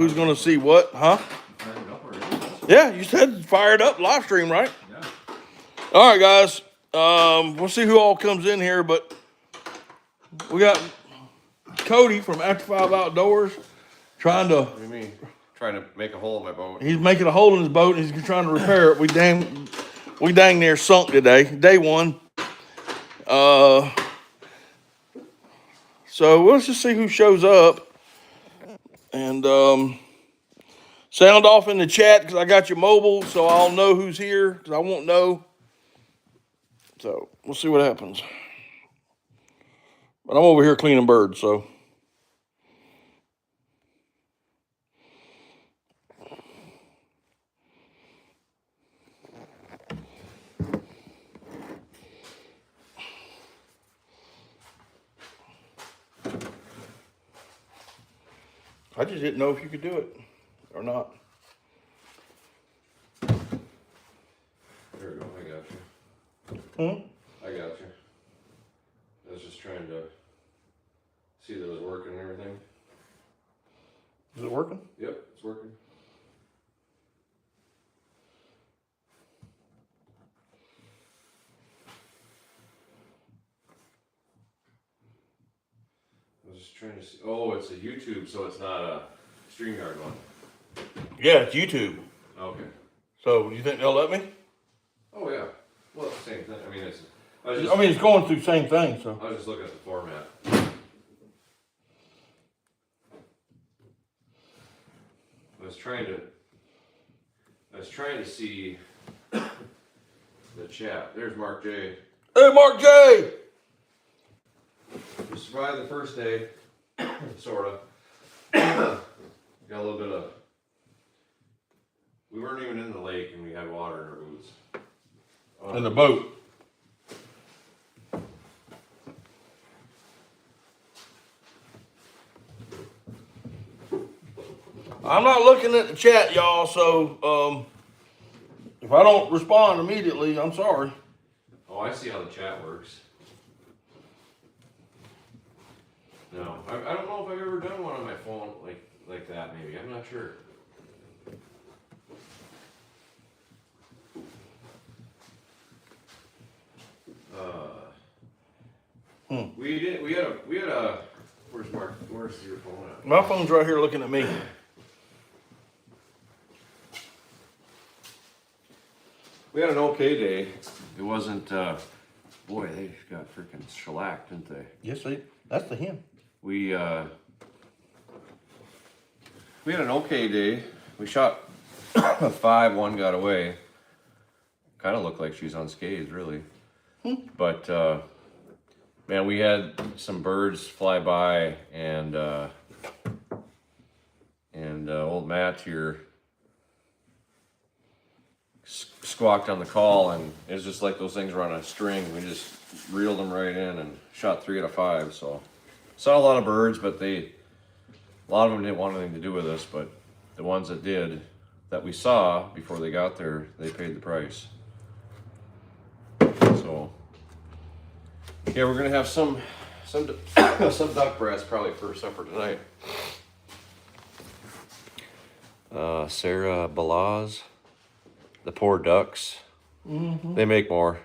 Who's gonna see what, huh? Yeah, you said fired up live stream, right? Yeah. All right, guys. We'll see who all comes in here, but we got Cody from After 5 Outdoors trying to. What do you mean? Trying to make a hole in my boat. He's making a hole in his boat and he's trying to repair it. We dang near sunk today, day one. So let's just see who shows up. And sound off in the chat because I got your mobile, so I'll know who's here because I won't know. So we'll see what happens. But I'm over here cleaning birds, so. I just didn't know if you could do it or not. There we go. I got you. I got you. I was just trying to see that it was working and everything. Is it working? Yep, it's working. I was just trying to see. Oh, it's a YouTube, so it's not a StreamYard one. Yeah, it's YouTube. Okay. So do you think they'll let me? Oh yeah. Well, it's the same thing. I mean, it's. It's going through the same thing. So I was just looking at the format. I was trying to see the chat. There's Mark J. Hey, Mark J. We survived the first day, sorta. Got a little bit of. We weren't even in the lake, and we had water in our boots. In the boat. I'm not looking at the chat, y'all, so if I don't respond immediately, I'm sorry. Oh, I see how the chat works. No, I don't know if I've ever done one on my phone like that. Maybe I'm not sure. We had a. Where's Mark? Where's your phone at? My phone's right here looking at me. We had an okay day. It wasn't. Boy, they got freaking shellacked, didn't they? Yes, that's the hen. We had an okay day. We shot a 5, one got away. Kind of looked like she's unscathed, really. But man, we had some birds fly by, and old Matt here squawked on the call, and it was just like those things were on a string. We just reeled them right in and shot 3 out of 5. So saw a lot of birds, but a lot of them didn't want anything to do with us. But the ones that did, that we saw before they got there, they paid the price. So yeah, we're gonna have some duck breast probably for supper tonight. Sarah Balaz, the poor ducks. They make more.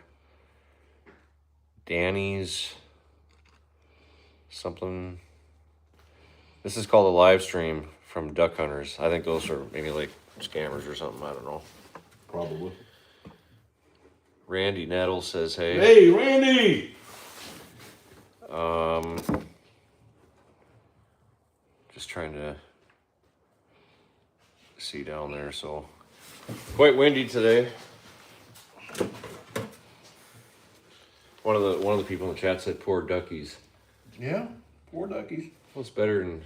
Danny's something. This is called a live stream from duck hunters. I think those are maybe like scammers or something. I don't know. Probably. Randy Nettle says, "Hey." Hey, Randy. Just trying to see down there. So quite windy today. One of the people in the chat said, "Poor duckies." Yeah, poor duckies. Well, it's better than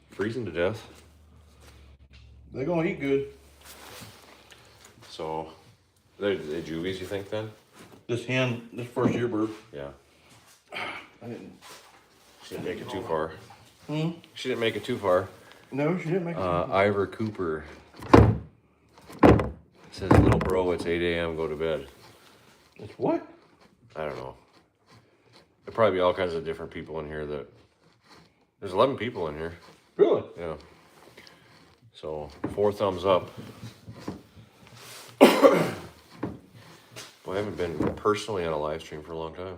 freezing to death. They're gonna eat good. So, they juvies, you think then? This hen, this first year bird. Yeah. I didn't. She didn't make it too far. Hmm? She didn't make it too far. No, she didn't make it. Ivor Cooper says, "Little bro, it's 8 a.m. Go to bed." It's what? I don't know. There'll probably be all kinds of different people in here that. There's 11 people in here. Really? Yeah. So 4 thumbs up. Well, I haven't been personally on a live stream for a long time.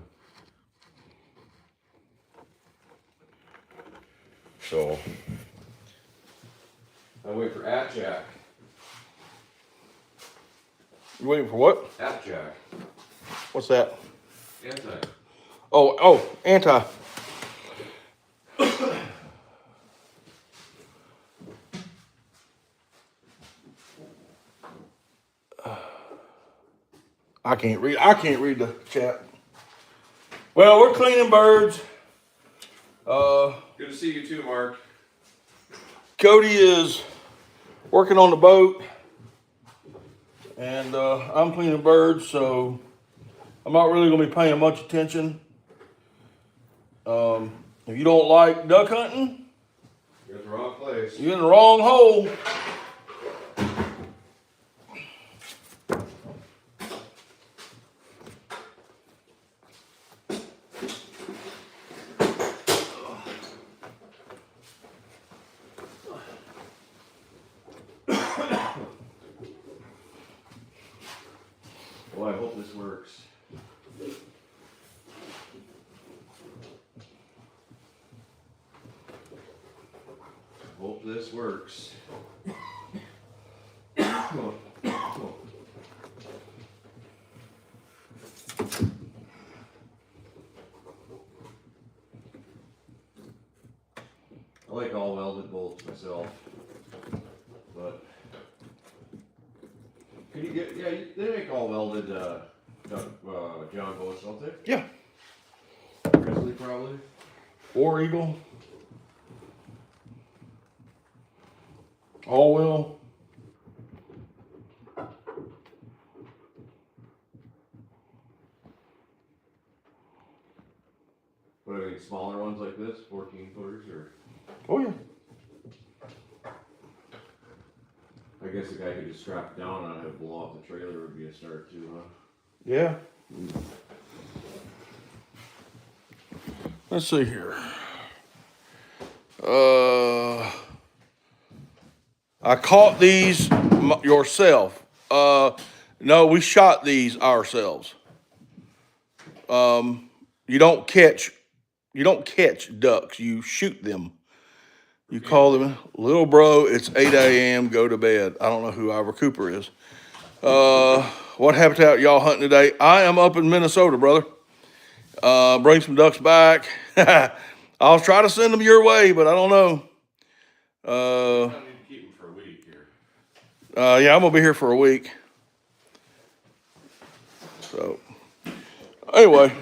So I wait for @Jack. You waiting for what? @Jack. What's that? Anti. Oh, anti. I can't read the chat. Well, we're cleaning birds. Good to see you too, Mark. Cody is working on the boat, and I'm cleaning birds, so I'm not really gonna be paying much attention. If you don't like duck hunting, You're in the wrong place. you're in the wrong hole. Well, I hope this works. Hope this works. I like all welded bolts myself, but can you get? Yeah, they make all welded John bolts, don't they? Yeah. Grizzly probably. War Eagle. All will. What are they? Smaller ones like this, 14 footers, or? Oh yeah. I guess the guy could just strap it down and have it blow off the trailer would be a start too, huh? Yeah. Let's see here. I caught these yourself. No, we shot these ourselves. You don't catch ducks. You shoot them. You call them, little bro, it's 8 a.m., go to bed. I don't know who Ivor Cooper is. What habitat y'all hunting today? I am up in Minnesota, brother. Bring some ducks back. I'll try to send them your way, but I don't know. I need to keep them for a week here. Yeah, I'm gonna be here for a week. So, anyway.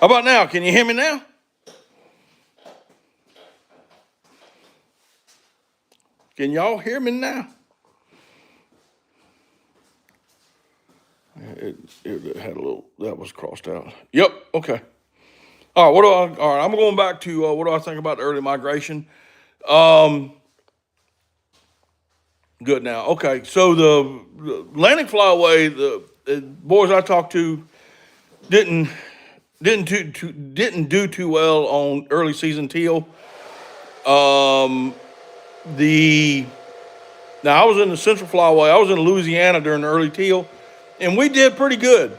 How about now? Can you hear me now? Can y'all hear me now? It had a little, that was crossed out. Yep, okay. All right, I'm going back to what do I think about the early migration? Good now. Okay, so the Atlantic flyway, the boys I talked to didn't do too well on early season teal. The Now I was in the Central Flyway. I was in Louisiana during the early teal, and we did pretty good,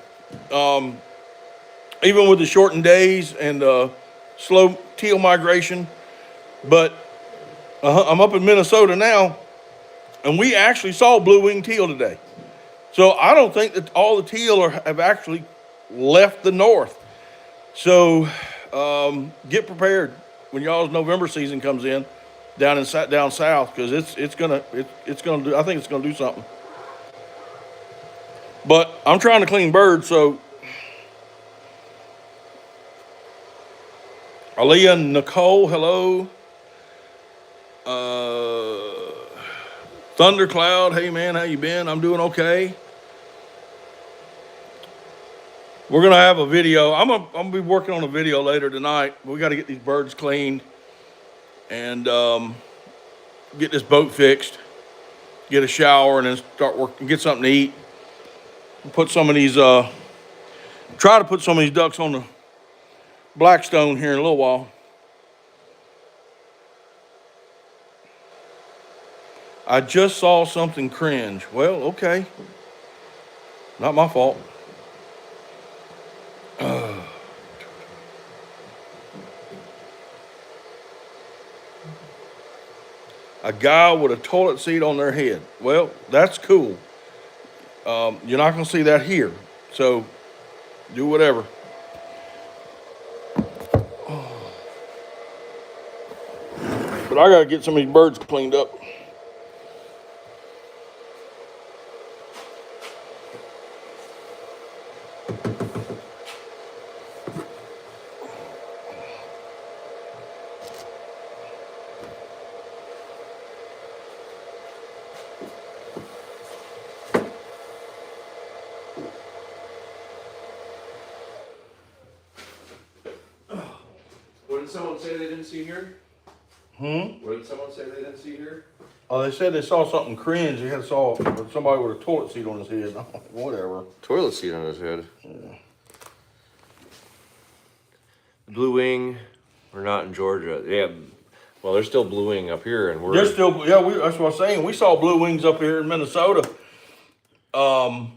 even with the shortened days and slow teal migration. But I'm up in Minnesota now, and we actually saw blue-winged teal today. So I don't think that all the teal have actually left the north. So get prepared when y'all's November season comes in down south, because it's gonna do. I think it's gonna do something. But I'm trying to clean birds, so Aaliyah Nicole, hello. Thundercloud, hey man, how you been? I'm doing okay. We're gonna have a video. I'm gonna be working on a video later tonight. We got to get these birds cleaned and get this boat fixed, get a shower, and then start working. Get something to eat. Put some of these. Try to put some of these ducks on the Blackstone here in a little while. I just saw something cringe. Well, okay. Not my fault. A guy with a toilet seat on their head. Well, that's cool. You're not going to see that here. So do whatever. But I got to get some of these birds cleaned up. What did someone say they didn't see here? What did someone say they didn't see here? Oh, they said they saw something cringe. They had saw somebody with a toilet seat on his head. I'm like, whatever. Toilet seat on his head. Yeah. Blue wing, we're not in Georgia. Yeah, well, there's still blue wing up here, and we're. There's still, yeah. That's what I'm saying. We saw blue wings up here in Minnesota. I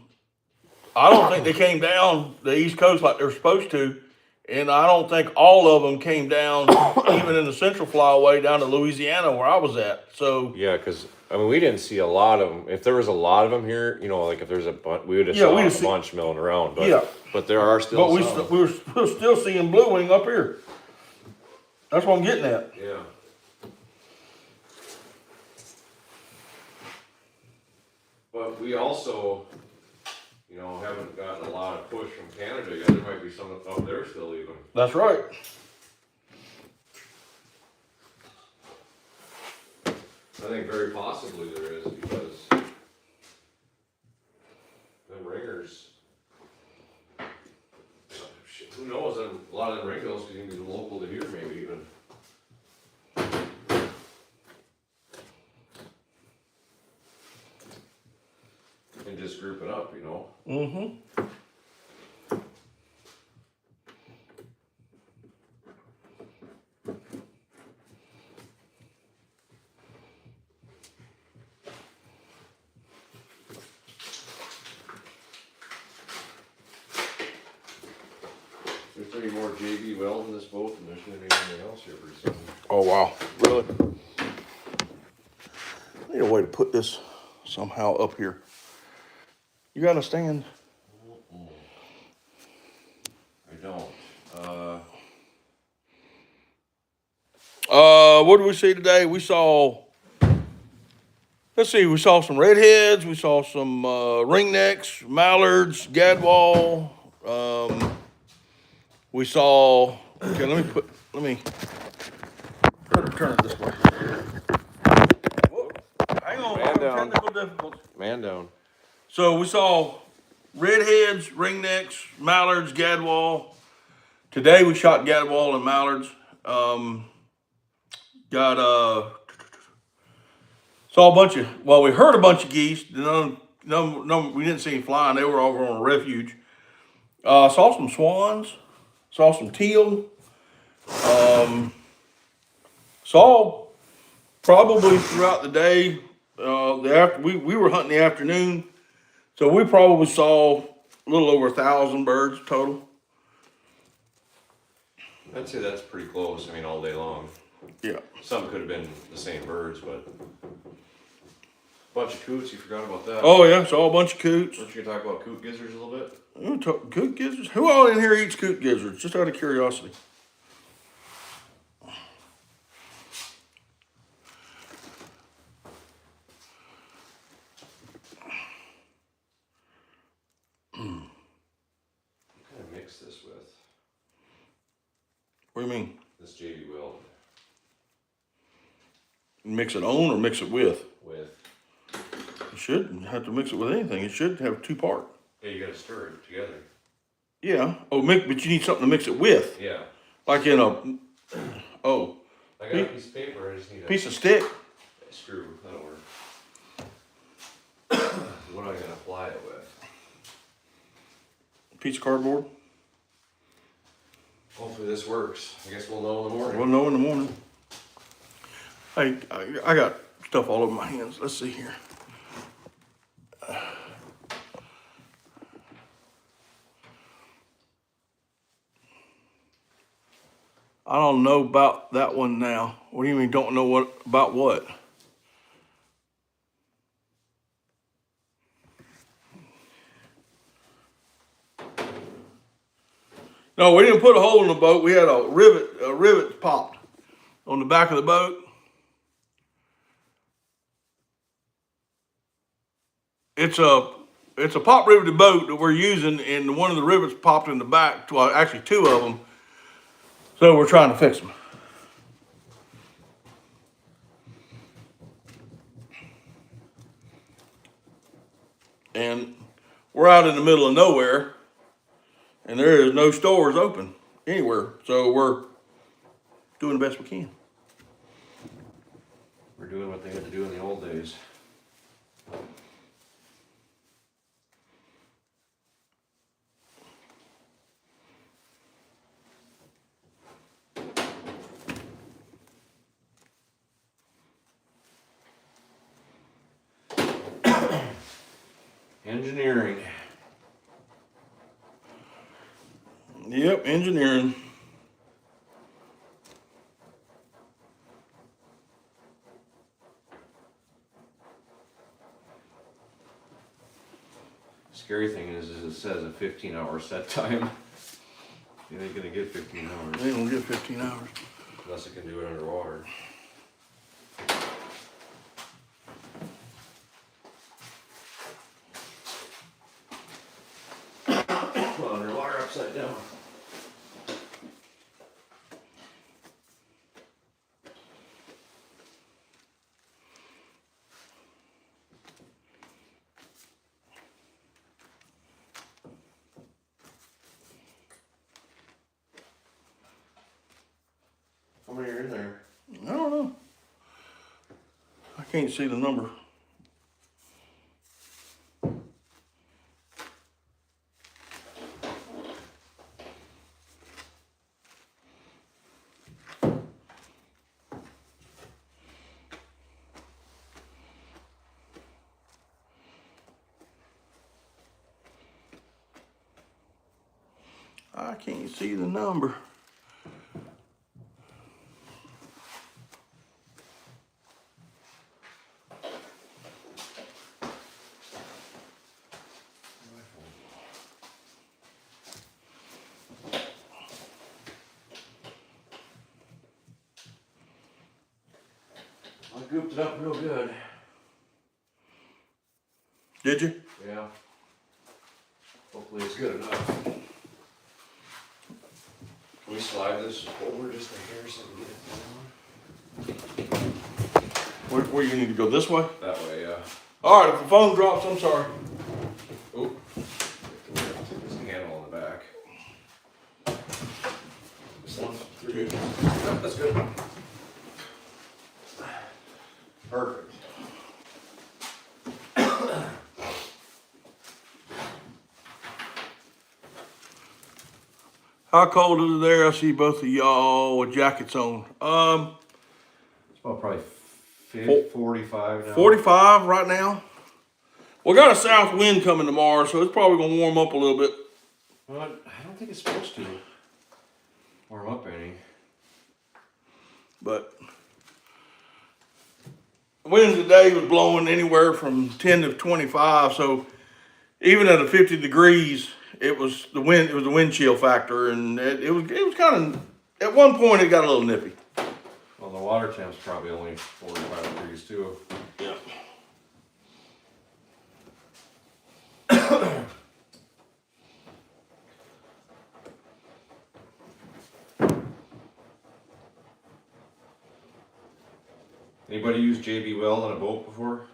don't think they came down the East Coast like they're supposed to, and I don't think all of them came down, even in the Central Flyway down to Louisiana where I was at. So Yeah, because I mean, we didn't see a lot of them. If there was a lot of them here, you know, like if there's a bunch, we would have saw a bunch milling around. But, yeah, but there are still. But we're still seeing blue wing up here. That's what I'm getting at. Yeah. But we also, you know, haven't gotten a lot of push from Canada yet. There might be some up there still even. That's right. I think very possibly there is, because them ringers, who knows, a lot of them ringers can be local to here maybe even. And just group it up, you know? Mm-hmm. There's 30 more JB welds in this boat than there's gonna be anything else here pretty soon. Oh, wow. Really? I need a way to put this somehow up here. You got a stand? I don't. What did we see today? We saw, let's see, we saw some redheads, we saw some ringnecks, mallards, gadwall. We saw, okay, let me turn it this way. Whoa, hang on, Man down. technical difficulties. Man down. So we saw redheads, ringnecks, mallards, gadwall. Today we shot gadwall and mallards. Got saw a bunch of, well, we heard a bunch of geese. No, we didn't see any flying. They were over on a refuge. Saw some swans. Saw some teal. Saw probably throughout the day. We were hunting the afternoon, so we probably saw a little over 1,000 birds total. I'd say that's pretty close. I mean, all day long. Yeah. Some could have been the same birds, but bunch of coots. You forgot about that. Oh yeah, saw a bunch of coots. Weren't you gonna talk about coot gizzards a little bit? Coot gizzards? Who all in here eats coot gizzards? Just out of curiosity. What kind of mix this with? What do you mean? This JV Wild Mix it on or mix it with? with. You shouldn't have to mix it with anything. It should have 2-part. Yeah, you gotta stir it together. Yeah. Oh, but you need something to mix it with. Yeah. Like in a, oh, I got a piece of paper. I just need a piece of stick. screw. That'll work. What am I gonna apply it with? Piece of cardboard. Hopefully this works. I guess we'll know in the morning. We'll know in the morning. Hey, I got stuff all over my hands. Let's see here. I don't know about that one now. What do you mean, don't know about what? No, we didn't put a hole in the boat. We had a rivet popped on the back of the boat. It's a pop riveted boat that we're using, and one of the rivets popped in the back. Well, actually 2 of them. So we're trying to fix them. And we're out in the middle of nowhere, and there is no stores open anywhere. So we're doing the best we can. We're doing what they had to do in the old days. Engineering. Yep, engineering. Scary thing is it says a 15-hour set time. You ain't gonna get 15 hours. They don't get 15 hours. Unless it can do it underwater. Underwater upside down. How many are in there? I don't know. I can't see the number. I can't see the number. I gooped it up real good. Did you? Yeah. Hopefully it's good enough. Can we slide this over just a hair so we can get it down? Where you need to go this way? That way. All right, if the phone drops, I'm sorry. Oop. There's a handle on the back. One, two. Yep, that's good. Perfect. How cold is it there? I see both of y'all with jackets on. It's about probably 45 now. 45 right now. We got a south wind coming tomorrow, so it's probably gonna warm up a little bit. Well, I don't think it's supposed to warm up any. But the wind today was blowing anywhere from 10 to 25, so even at a 50 degrees, it was the wind. It was the wind chill factor, and it was kind of at one point it got a little nippy. Well, the water temp's probably only 45 degrees too. Yeah. Anybody use JB Weld on a boat before?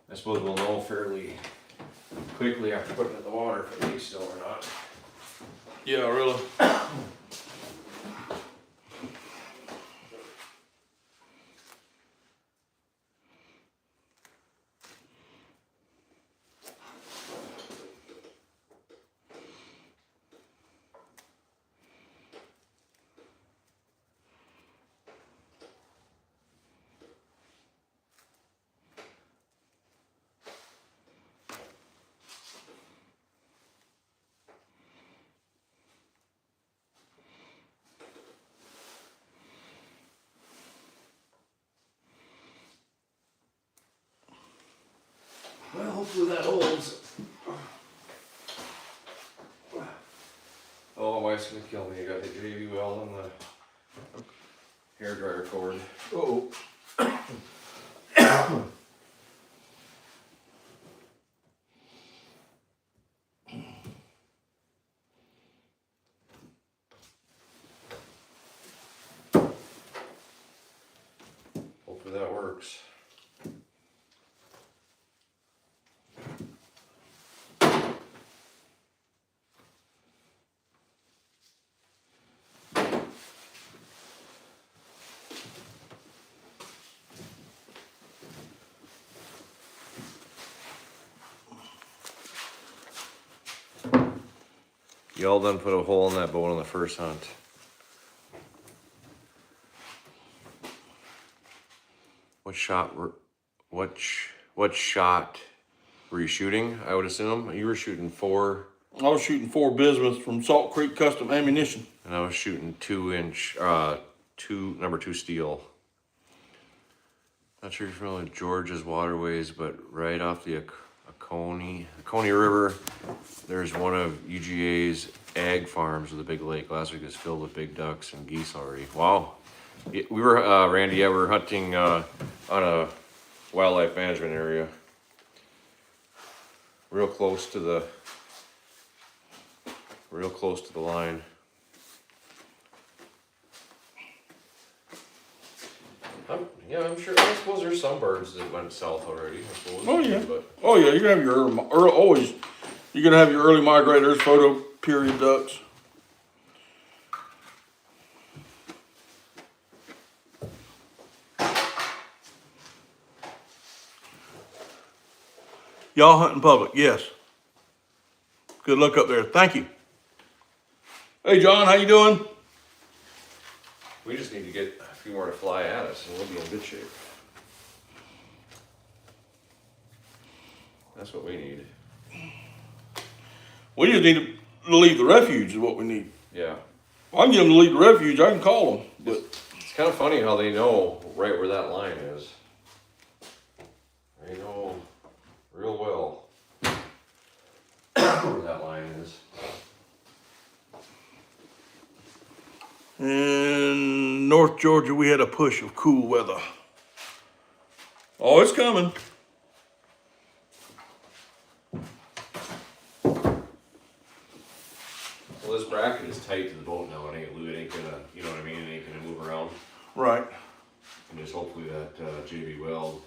I suppose we'll know fairly quickly after putting it in the water if it leaks still or not. Yeah, really. Well, hopefully that holds. Oh, my wife's gonna kill me. I got the JB Weld on the hairdryer cord. Oh. Hopefully that works. Y'all done put a hole in that boat on the first hunt. What shot were you shooting? I would assume you were shooting 4, I was shooting 4 bismuth from Salt Creek Custom Ammunition. and I was shooting 2-inch, number 2 steel. Not sure if you're familiar with Georgia's waterways, but right off the Oconee River, there's one of UGA's ag farms with a big lake. Last week it was filled with big ducks and geese already. Wow. We were, Randy, we were hunting on a wildlife management area. Real close to the line. I'm sure. I suppose there's some birds that went south already. I suppose. Oh yeah. But Oh yeah. You're gonna have your always. You're gonna have your early migrators, photo period ducks. Y'all hunt in public, yes. Good luck up there. Thank you. Hey John, how you doing? we just need to get a few more to fly at us, and we'll be in good shape. That's what we need. We just need to leave the refuge is what we need. Yeah. I can get them to leave the refuge. I can call them, but It's kind of funny how they know right where that line is. They know real well where that line is. and North Georgia, we had a push of cool weather. Oh, it's coming. Well, this bracket is tight to the boat now. It ain't gonna, you know what I mean? It ain't gonna move around. Right. And just hopefully that JB weld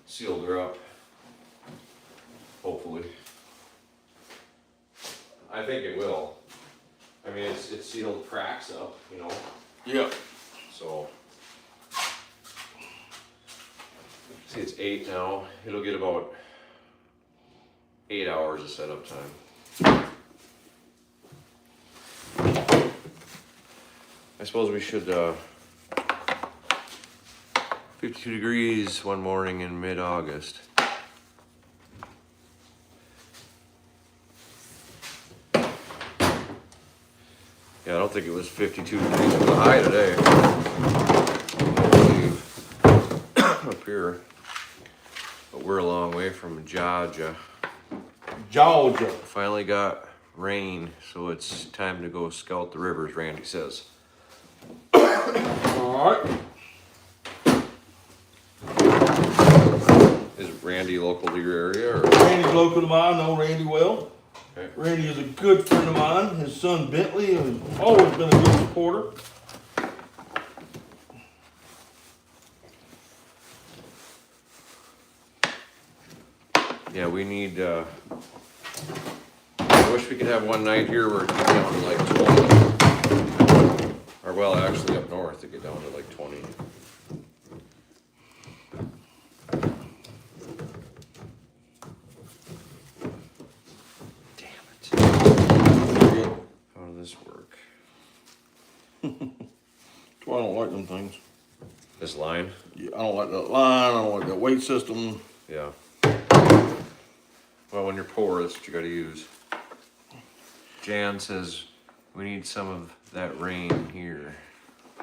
sealed her up. Hopefully. I think it will. I mean, it's sealed cracks up, you know. Yep. So, see, it's 8 now. It'll get about 8 hours of setup time. 52 degrees one morning in mid-August. Yeah, I don't think it was 52 degrees for the high today. I believe. Up here. But we're a long way from Georgia. Georgia. Finally got rain, so it's time to go scout the rivers, Randy says. All right. Is Randy local to your area? Or? Randy's local to mine. I know Randy well. Okay. Randy is a good friend of mine. His son Bentley has always been a good supporter. Yeah, we need, I wish we could have one night here where it get down to like 20. Or well, actually up north it get down to like 20. Damn it. How does this work? That's why I don't like them things. This line? Yeah, I don't like that line. I don't like that weight system. Yeah. Well, when you're poor, that's what you gotta use. Jan says we need some of that rain here.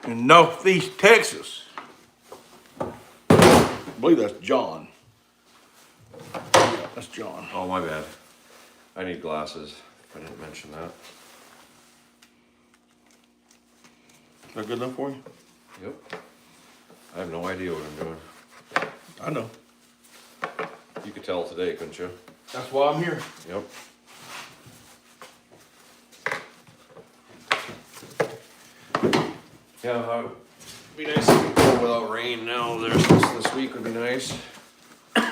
In Northeast Texas. I believe that's John. Yeah, that's John. Oh, my bad. I need glasses. I didn't mention that. Is that good enough for you? Yep. I have no idea what I'm doing. I know. You could tell today, couldn't you? That's why I'm here. Yep. Yeah, it'd be nice if we could go without rain now. This week would be nice. Be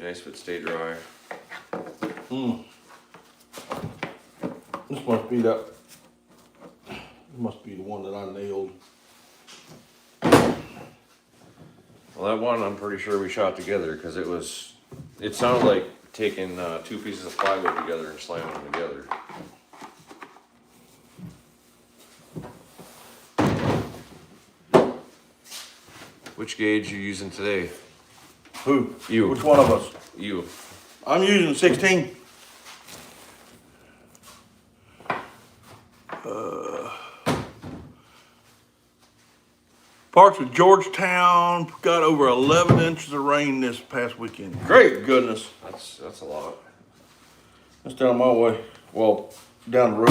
nice if it stayed dry. This must be that. This must be the one that I nailed. Well, that one I'm pretty sure we shot together because it sounded like taking 2 pieces of plywood together and slamming them together. Which gauge you using today? Who? You. Which one of us? You. I'm using 16. Parts of Georgetown got over 11 inches of rain this past weekend. Great goodness. That's a lot. That's down my way. Well, down the road.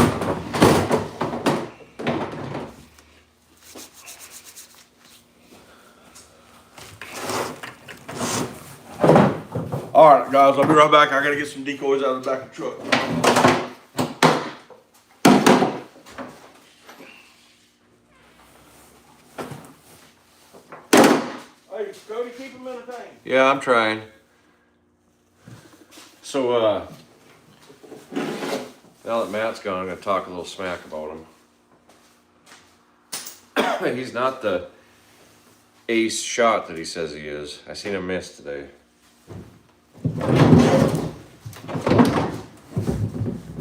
All right, guys, I'll be right back. I gotta get some decoys out of the back of the truck. Hey, Cody, keep him entertained. Yeah, I'm trying. So, now that Matt's gone, I'm gonna talk a little smack about him. He's not the ace shot that he says he is. I seen him miss today.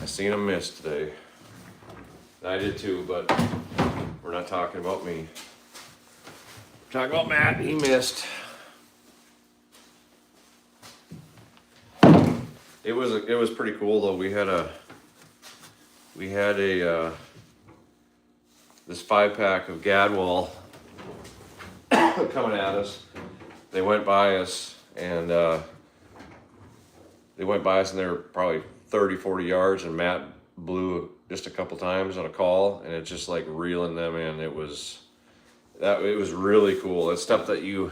I seen him miss today. I did too, but we're not talking about me. We're talking about Matt. He missed. It was pretty cool though. We had a this 5-pack of Gadwall coming at us. They went by us and they were probably 30, 40 yards, and Matt blew just a couple times on a call, and it's just like reeling them in. It was really cool. It's stuff that you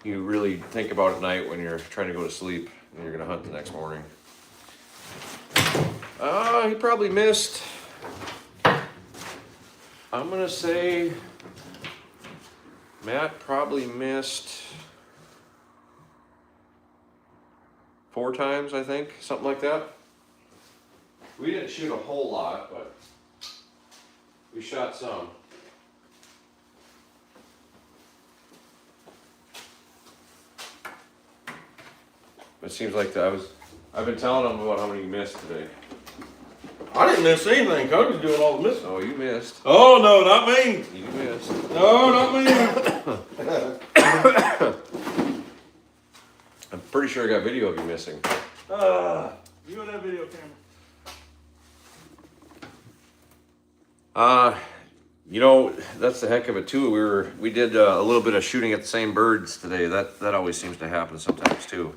really think about at night when you're trying to go to sleep and you're gonna hunt the next morning. He probably missed, I'm gonna say Matt probably missed 4 times, I think, something like that. We didn't shoot a whole lot, but we shot some. It seems like I've been telling them about how many you missed today. I didn't miss anything. Cody's doing all the missing. Oh, you missed. Oh, no, not me. You missed. No, not me. I'm pretty sure I got video of you missing. You got that video camera. You know, that's the heck of it too. We did a little bit of shooting at the same birds today. That always seems to happen sometimes too.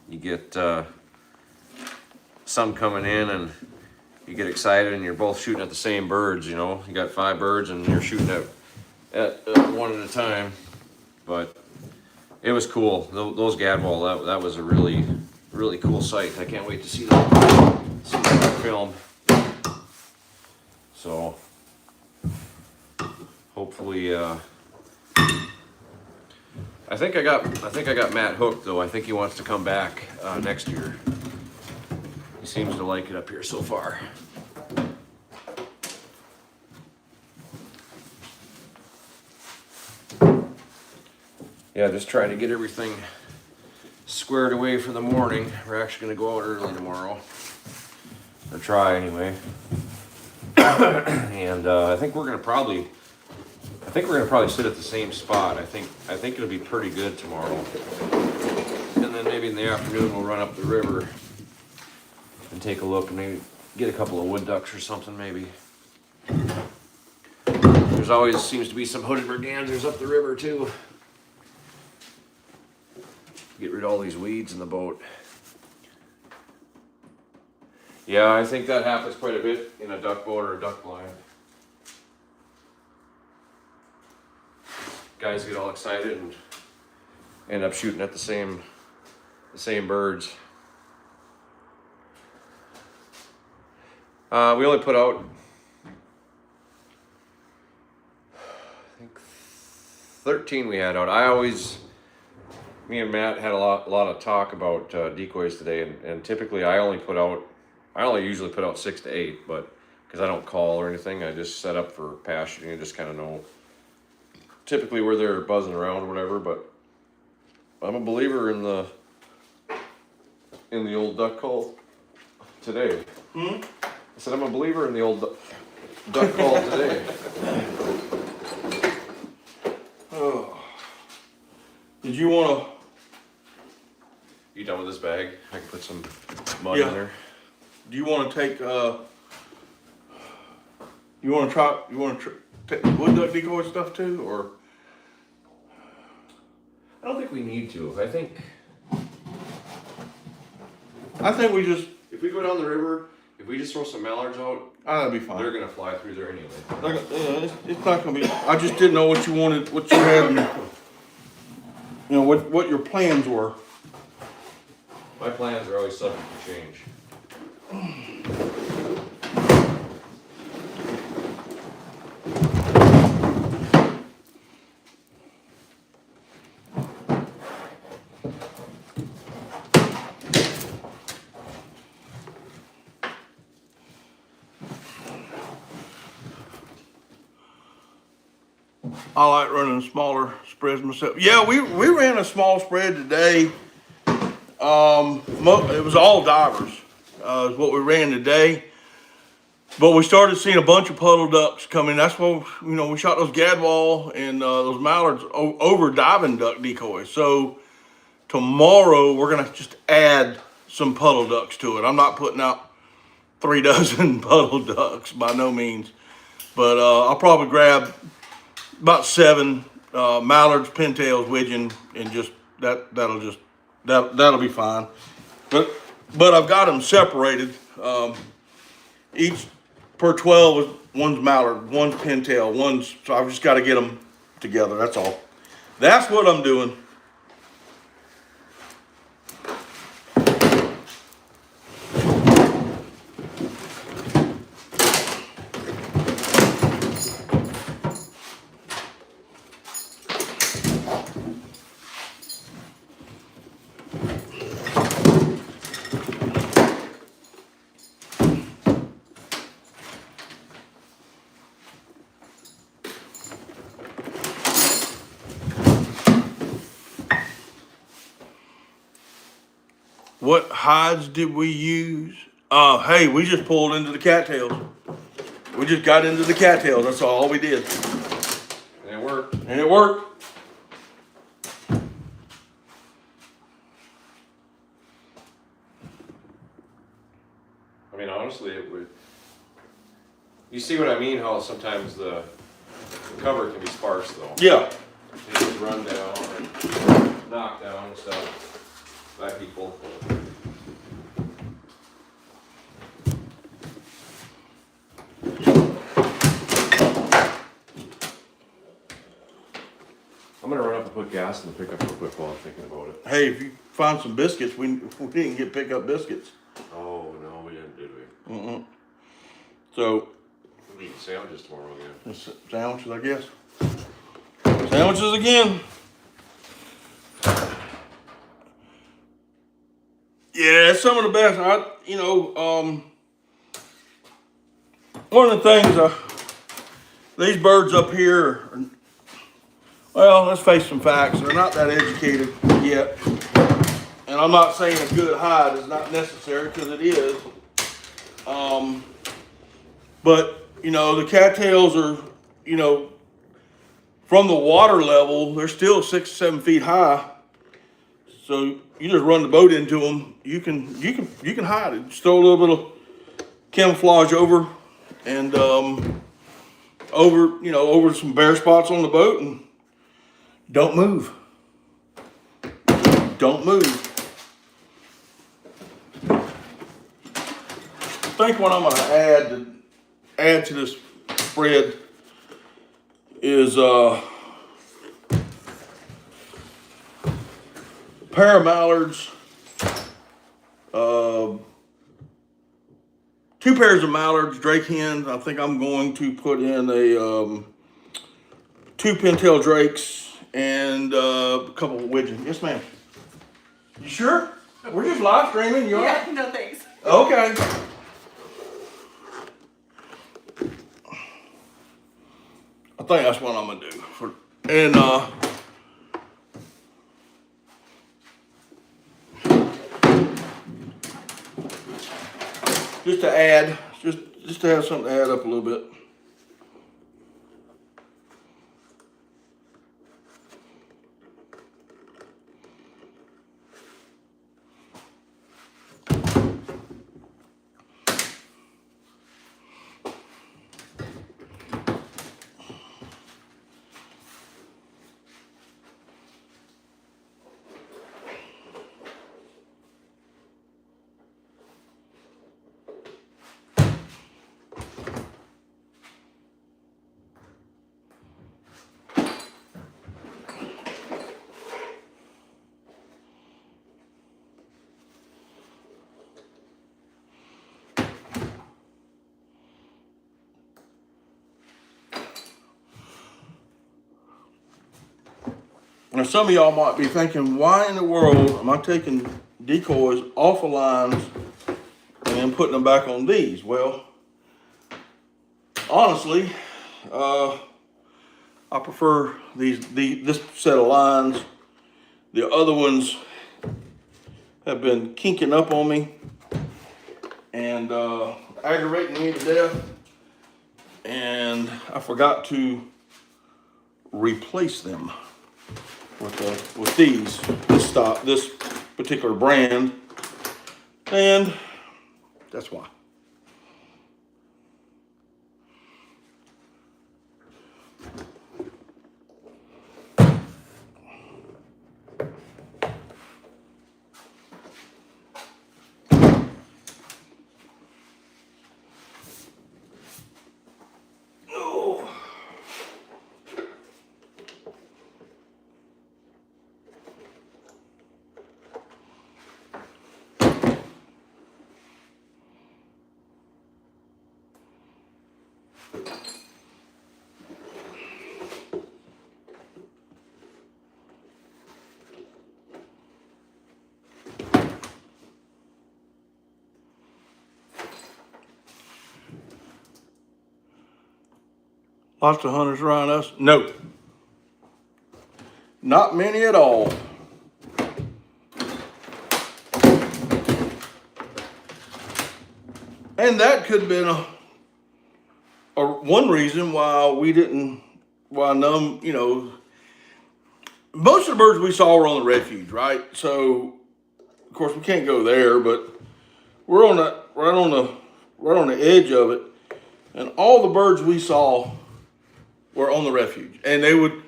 You get some coming in and you get excited and you're both shooting at the same birds, you know. You got 5 birds and you're shooting at one at a time. But it was cool. Those gadwall, that was a really, really cool sight. I can't wait to see that on film. So hopefully, I think I got Matt hooked though. I think he wants to come back next year. He seems to like it up here so far. Yeah, just trying to get everything squared away for the morning. We're actually going to go out early tomorrow, or try anyway. And I think we're gonna probably sit at the same spot. I think it'll be pretty good tomorrow. And then maybe in the afternoon we'll run up the river and take a look and maybe get a couple of wood ducks or something maybe. There's always seems to be some hooded mergansers up the river too. Get rid of all these weeds in the boat. Yeah, I think that happens quite a bit in a duck boat or a duck blind. Guys get all excited and end up shooting at the same birds. We only put out, I think 13 we had out. Me and Matt had a lot of talk about decoys today, and typically I only usually put out 6 to 8, but because I don't call or anything, I just set up for pass shooting and just kind of know typically where they're buzzing around or whatever. But I'm a believer in the old duck call today. I said I'm a believer in the old duck call today. Oh. Did you want to? You done with this bag? I can put some mud Yeah. in there. Do you want to take? You want to take the wood duck decoy stuff too, or? I don't think we need to. I think we just. if we go down the river, if we just throw some mallards out, That'd be fine. they're gonna fly through there anyway. It's not gonna be. I just didn't know what you wanted, what you had, you know, what your plans were. My plans are always subject to change. I like running smaller spreads myself. Yeah, we ran a small spread today. It was all divers, is what we ran today. But we started seeing a bunch of puddle ducks coming. That's why, we shot those gadwall and those mallards over diving duck decoys. So tomorrow we're gonna just add some puddle ducks to it. I'm not putting out 3 dozen puddle ducks by no means, but I'll probably grab about 7 mallards, pintails, widgeon, and just that'll be fine. But I've got them separated. each per 12 is one's mallard, one's pintail, one's, so I've just got to get them together. That's all. That's what I'm doing. What hides did we use? Hey, we just pulled into the cattails. We just got into the cattails. That's all we did. And it worked. And it worked. I mean, honestly, it would. You see what I mean? How sometimes the cover can be sparse, though. Yeah. It gets run down and knocked down and stuff by people. I'm gonna run up and put gas in the pickup real quick while I'm thinking about it. Hey, if you find some biscuits, we didn't get pickup biscuits. Oh no, we didn't, did we? So, We'll eat sandwiches tomorrow again. sandwiches, I guess. Sandwiches again. Yeah, it's some of the best. One of the things, these birds up here, well, let's face some facts. They're not that educated yet. And I'm not saying a good hide is not necessary, because it is. But, the cattails are, from the water level, they're still 6 or 7 feet high. So you just run the boat into them. You can hide it. Just throw a little bit of camouflage over, and over some bare spots on the boat, and don't move. Don't move. I think what I'm going to add to this spread is a pair of mallards, 2 pairs of mallards, drake hens. I think I'm going to put in a 2 pintail drakes and a couple of widgeons. Yes, ma'am. You sure? We're just live streaming. You all right? Yeah, no thanks. Okay. I think that's what I'm gonna do. Just to add, just to have something to add up a little bit. Now, some of y'all might be thinking, why in the world am I taking decoys off of lines and then putting them back on these? Well, honestly, I prefer this set of lines. The other ones have been kinking up on me and aggravating me to death. And I forgot to replace them with this particular brand, and that's why. Lots of hunters around us? No. Not many at all. And that could have been one reason why none, most of the birds we saw were on the refuge, right? So, of course, we can't go there, but we're right on the edge of it, and all the birds we saw were on the refuge, and they would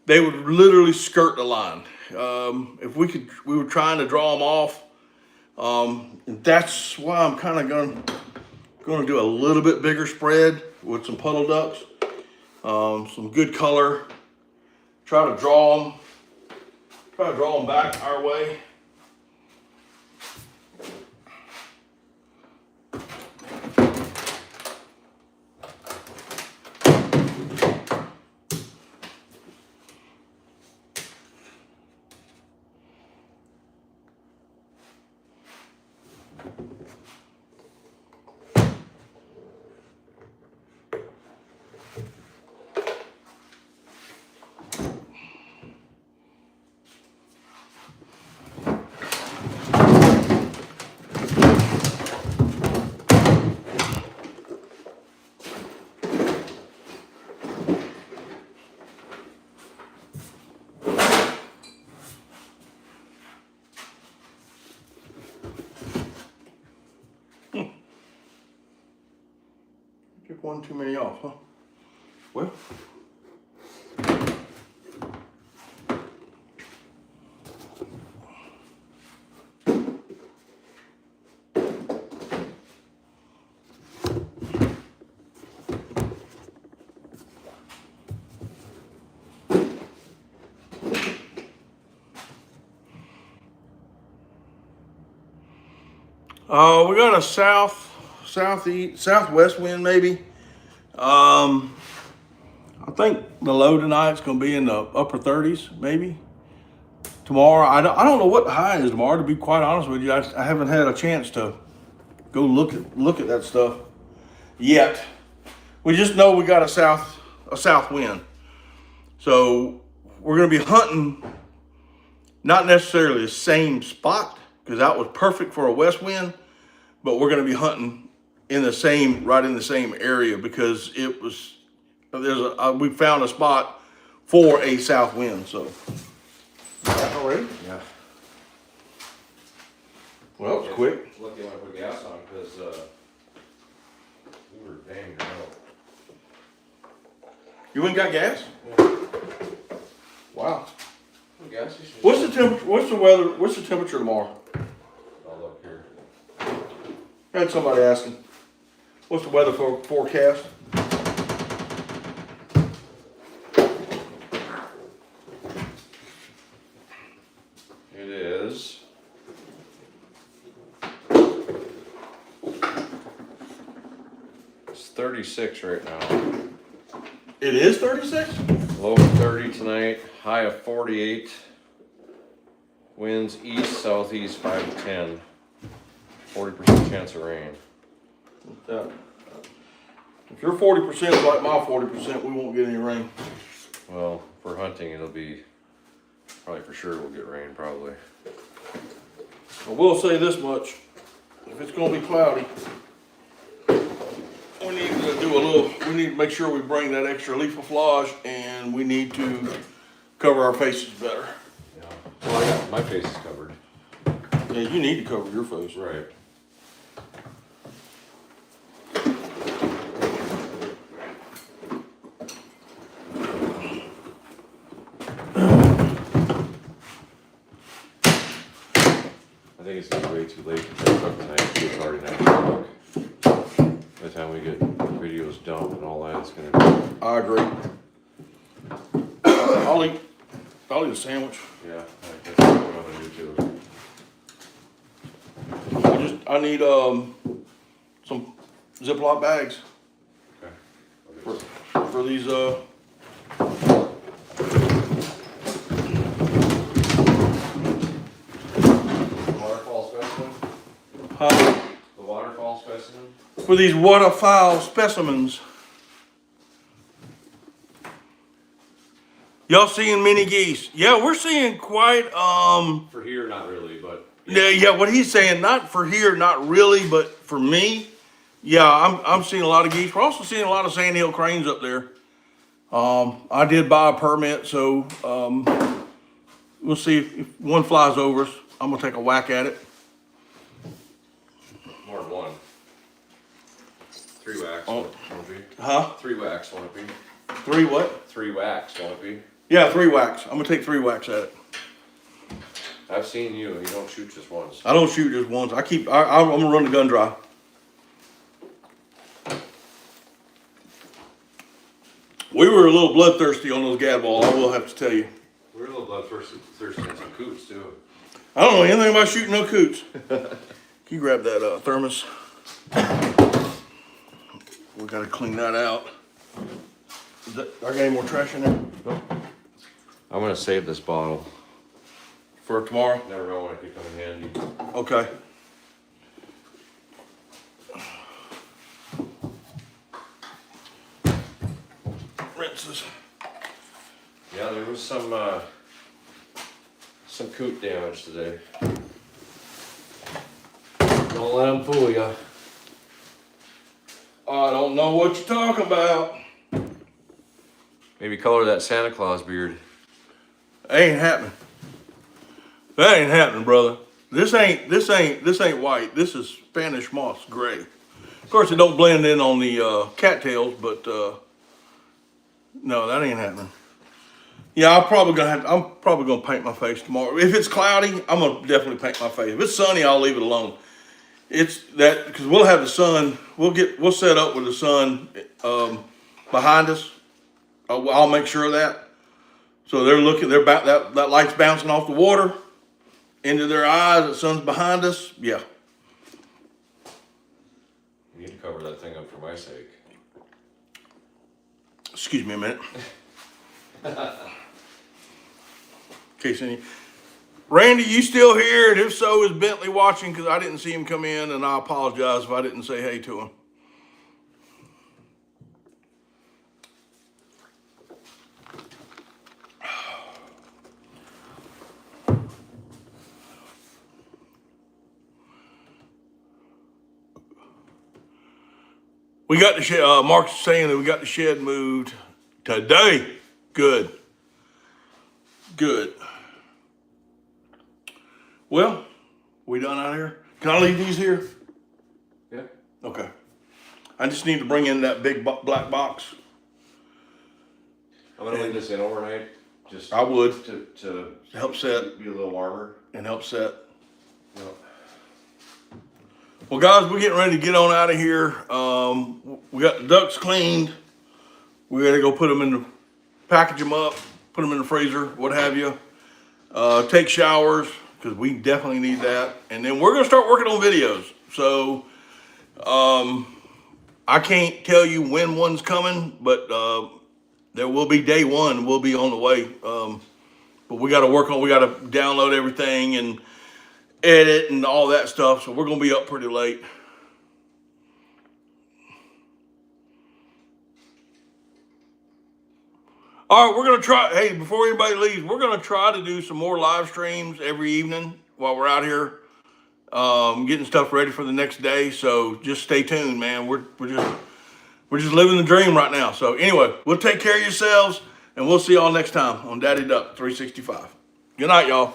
literally skirt the line. If we were trying to draw them off. That's why I'm kind of going to do a little bit bigger spread with some puddle ducks, some good color. Try to draw them back our way. Took one too many off, huh? Well. We got a southwest wind maybe. I think the low tonight's going to be in the upper 30s maybe. Tomorrow, I don't know what the high is tomorrow, to be quite honest with you. I haven't had a chance to go look at that stuff yet. We just know we got a south wind. So we're going to be hunting not necessarily the same spot, because that was perfect for a west wind, but we're going to be hunting right in the same area, because we found a spot for a south wind. So already? Yeah. Well, it's quick. Lucky when I put gas on, because we were dang low. You went and got gas? Yeah. Wow. Gas station. What's the temperature? What's the weather? What's the temperature tomorrow? I'll look here. I had somebody asking. What's the weather forecast? It is. It's 36 right now. It is 36? Low of 30 tonight, high of 48. Winds east, southeast 5 to 10. 40% chance of rain. If your 40% is like my 40%, we won't get any rain. Well, for hunting, it'll be probably for sure we'll get rain probably. I will say this much: if it's going to be cloudy, we need to make sure we bring that extra leafoflage, and we need to cover our faces better. Yeah. Well, I got my face is covered. Yeah, you need to cover your face. Right. I think it's gonna be way too late to check up tonight. It's already 9 o'clock. By the time we get videos dumped and all that, it's gonna be. I agree. I'll eat a sandwich. Yeah, that's what I'm gonna do too. I need some Ziploc bags Okay. for these Waterfowl specimen? The waterfowl specimen? for these waterfowl specimens. Y'all seeing many geese? Yeah, we're seeing quite, For here, not really, but yeah, what he's saying, not for here, not really, but for me, yeah, I'm seeing a lot of geese. We're also seeing a lot of sandhill cranes up there. I did buy a permit, so, we'll see if one flies over us. I'm gonna take a whack at it. more than one. 3 whacks, Oh. won't it be? Huh? 3 whacks, won't it be? 3 what? 3 whacks, won't it be? Yeah, 3 whacks. I'm gonna take 3 whacks at it. I've seen you, and you don't shoot just once. I don't shoot just once. I'm gonna run the gun dry. We were a little bloodthirsty on those gadwall, I will have to tell you. We're a little bloodthirsty on some coots, too. I don't know anything about shooting no coots. Can you grab that thermos? We gotta clean that out. I got any more trash in there? Nope. I'm gonna save this bottle. For tomorrow? Never know when it could come in handy. Okay. Rinses. Yeah, there was some coot damage today. Don't let them fool you. I don't know what you're talking about. Maybe color that Santa Claus beard. That ain't happening. That ain't happening, brother. This ain't white. This is Spanish moss gray. Of course, it don't blend in on the cattails, but no, that ain't happening. Yeah, I'm probably gonna paint my face tomorrow. If it's cloudy, I'm gonna definitely paint my face. If it's sunny, I'll leave it alone. It's that because we'll have the sun. We'll set up with the sun behind us. I'll make sure of that. So that light's bouncing off the water into their eyes. The sun's behind us. Yeah. You need to cover that thing up for my sake. Excuse me a minute. Randy, you still here? And if so, is Bentley watching? Because I didn't see him come in, and I apologize if I didn't say hey to him. We got the shed. Mark's saying that we got the shed moved today. Good. Good. Well, we done out here? Can I leave these here? Yeah. Okay. I just need to bring in that big black box. I'm gonna leave this in overnight. Just I would to help set be a little warmer. and help set. No. Well, guys, we're getting ready to get on out of here. We got the ducks cleaned. We got to go package them up, put them in the freezer, what have you. Take showers, because we definitely need that. And then we're going to start working on videos. So, I can't tell you when one's coming, but there will be day one. We'll be on the way. But we got to download everything and edit and all that stuff. So we're going to be up pretty late. All right, we're going to try, hey, before anybody leaves, we're going to try to do some more live streams every evening while we're out here getting stuff ready for the next day. So just stay tuned, man. We're just living the dream right now. So anyway, we'll take care of yourselves, and we'll see y'all next time on Daddy Duck 365. Good night, y'all.